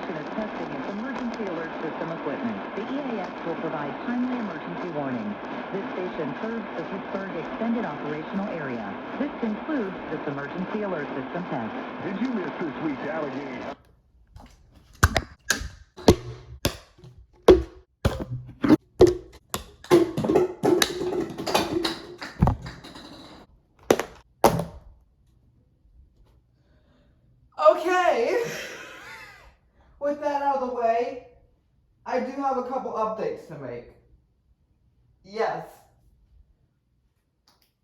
station is testing its emergency alert system equipment. The EAS will provide timely emergency warnings. This station serves the Pittsburgh Extended Operational Area. This concludes this emergency alert system test. Did you miss this week's alligator? Okay, with that out of the way, I do have a couple updates to make. Yes.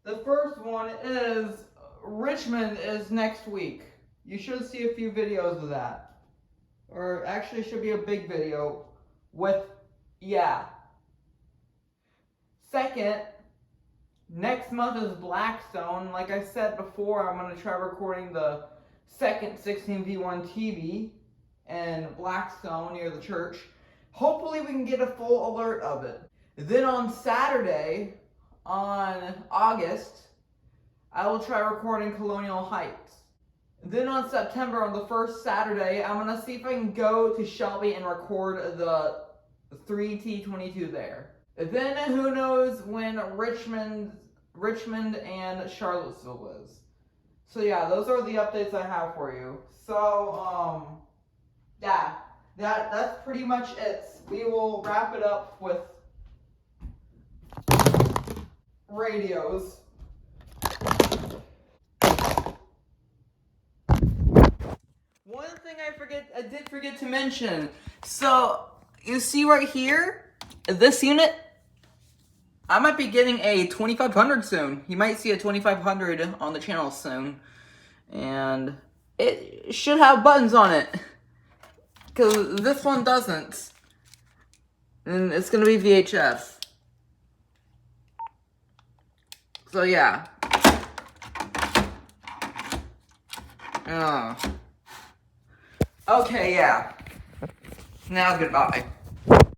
The first one is Richmond is next week. You should see a few videos of that. Or actually should be a big video with, yeah. Second, next month is Blackstone. Like I said before, I'm going to try recording the second 16v1 TV in Blackstone near the church. Hopefully we can get a full alert of it. Then on Saturday, on August, I will try recording Colonial Heights. Then on September, on the first Saturday, I'm going to see if I can go to Shelby and record the 3T22 there. Then who knows when Richmond and Charlottesville is. So yeah, those are the updates I have for you. So, yeah, that's pretty much it. We will wrap it up with radios. One thing I did forget to mention. So, you see right here, this unit, I might be getting a 2500 soon. You might see a 2500 on the channel soon. And it should have buttons on it, because this one doesn't. And it's going to be VHS. So yeah. Okay, yeah. Now goodbye.